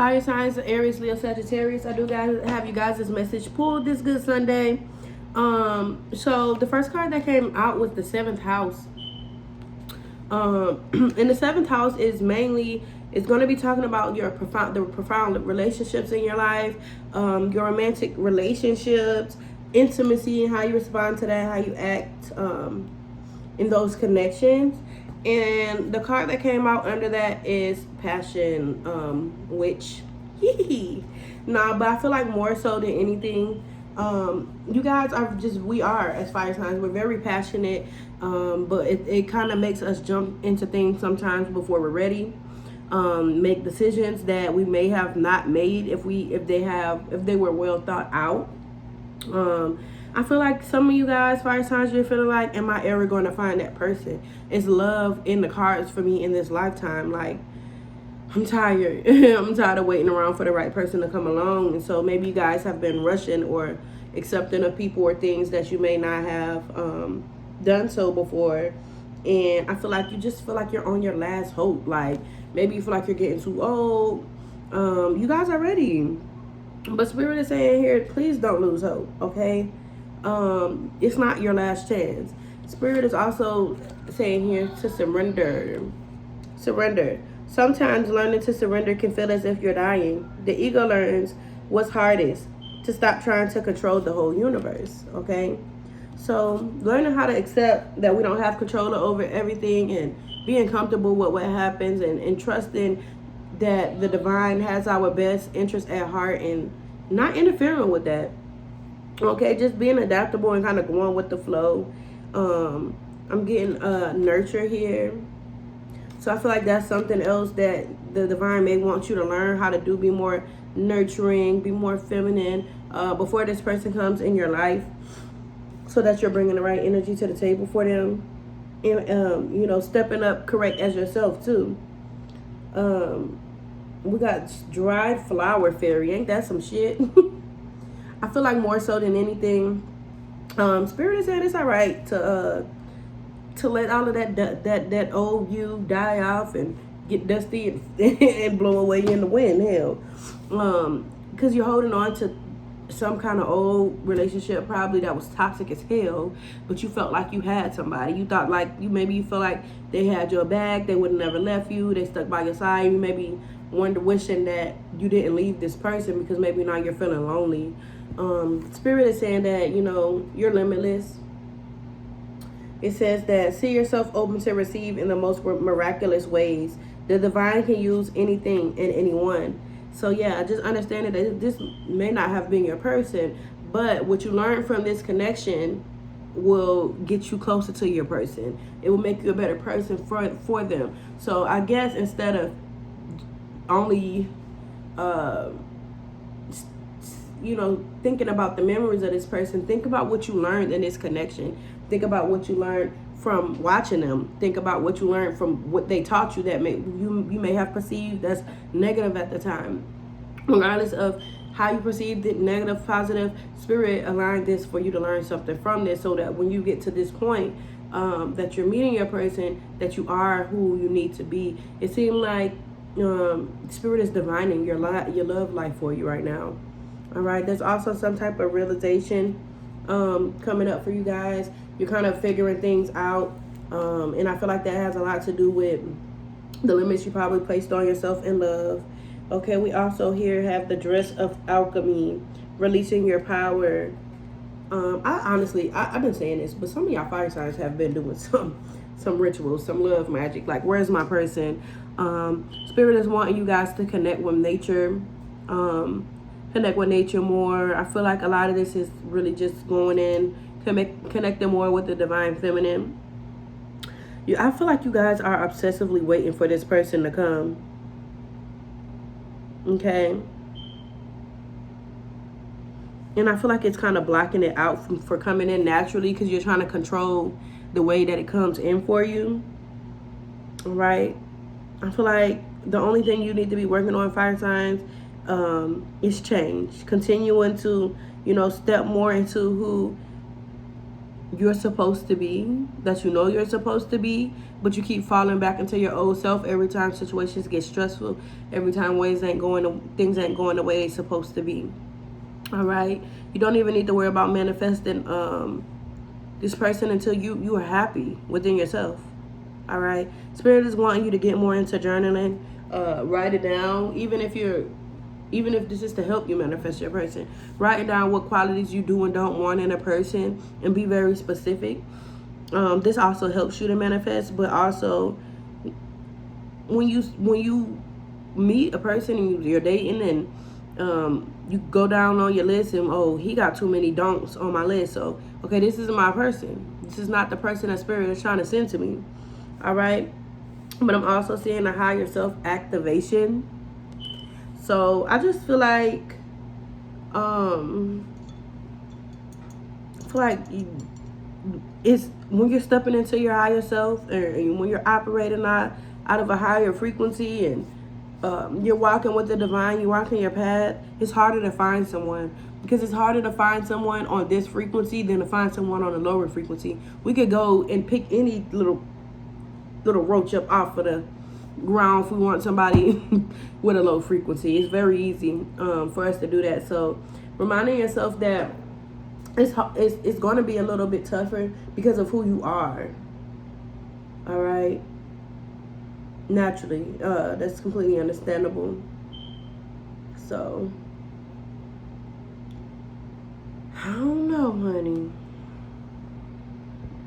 Fire signs, Aries, Leo, Sagittarius. I do have you guys this message pulled this good Sunday. So the first card that came out was the 7th house. And the 7th house is mainly, it's going to be talking about the profound relationships in your life, your romantic relationships, intimacy, and how you respond to that, how you act in those connections. And the card that came out under that is passion, which nah, but I feel like more so than anything, you guys are we are, as fire signs, we're very passionate, but it kind of makes us jump into things sometimes before we're ready, make decisions that we may have not made if they were well thought out. I feel like some of you guys, fire signs, you're feeling like, am I ever going to find that person? Is love in the cards for me in this lifetime? Like, I'm tired. I'm tired of waiting around for the right person to come along. And so maybe you guys have been rushing or accepting of people or things that you may not have done so before. And I feel like you just feel like you're on your last hope. Like, maybe you feel like you're getting too old. You guys are ready. But Spirit is saying here, please don't lose hope, okay? It's not your last chance. Spirit is also saying here to surrender. Sometimes learning to surrender can feel as if you're dying. The ego learns what's hardest, to stop trying to control the whole universe, okay? So learning how to accept that we don't have control over everything, and being comfortable with what happens, and trusting that the divine has our best interest at heart and not interfering with that. Okay, just being adaptable and kind of going with the flow. I'm getting nurture here. So I feel like that's something else that the divine may want you to learn how to do. Be more nurturing, be more feminine before this person comes in your life, so that you're bringing the right energy to the table for them. And, you know, stepping up correct as yourself too. We got dried flower fairy. Ain't that some shit? I feel like more so than anything, Spirit is saying it's all right to let all of that old you die off and get dusty and blow away in the wind. Hell, because you're holding on to some kind of old relationship probably that was toxic as hell, but you felt like you had somebody. You thought like you feel like they had your back, they would have never left you, they stuck by your side. You maybe wishing that you didn't leave this person because maybe now you're feeling lonely. Spirit is saying that, you know, you're limitless. It says that see yourself open to receive in the most miraculous ways. The divine can use anything and anyone. So yeah, just understand that this may not have been your person, but what you learn from this connection will get you closer to your person. It will make you a better person for them. So I guess instead of only you know, thinking about the memories of this person, think about what you learned in this connection. Think about what you learned from watching them. Think about what you learned from what they taught you that you may have perceived as negative at the time. Regardless of how you perceived it, negative, positive, Spirit aligned this for you to learn something from this, so that when you get to this point that you're meeting your person, that you are who you need to be. It seemed like Spirit is divining your love life for you right now. All right, there's also some type of realization coming up for you guys. You're kind of figuring things out, and I feel like that has a lot to do with the limits you probably placed on yourself in love. Okay, we also here have the dress of alchemy, releasing your power. I've been saying this, but some of y'all fire signs have been doing some rituals, some love magic. Like, where's my person? Spirit is wanting you guys to connect with nature. Connect with nature more. I feel like a lot of this is really just going in, connecting more with the divine feminine. I feel like you guys are obsessively waiting for this person to come. Okay. And I feel like it's kind of blocking it out for coming in naturally, because you're trying to control the way that it comes in for you. All right. I feel like the only thing you need to be working on, fire signs, is change. Continuing to, you know, step more into who you're supposed to be, that you know you're supposed to be, but you keep falling back into your old self every time situations get stressful, every time things ain't going the way they're supposed to be. All right, you don't even need to worry about manifesting this person until you are happy within yourself. All right, Spirit is wanting you to get more into journaling. Write it down, even if this is to help you manifest your person. Write down what qualities you do and don't want in a person, and be very specific. This also helps you to manifest, but also when you meet a person and you're dating, and you go down on your list and, oh, he got too many don'ts on my list, so okay, this isn't my person. This is not the person that Spirit is trying to send to me. All right, but I'm also seeing a higher self activation. So I just feel like it's when you're stepping into your higher self, or when you're operating out of a higher frequency, and you're walking with the divine, you're walking your path, it's harder to find someone, because it's harder to find someone on this frequency than to find someone on a lower frequency. We could go and pick any little roach up off of the ground if we want somebody with a low frequency. It's very easy for us to do that. So reminding yourself that it's going to be a little bit tougher because of who you are. All right, naturally, that's completely understandable. So I don't know, honey.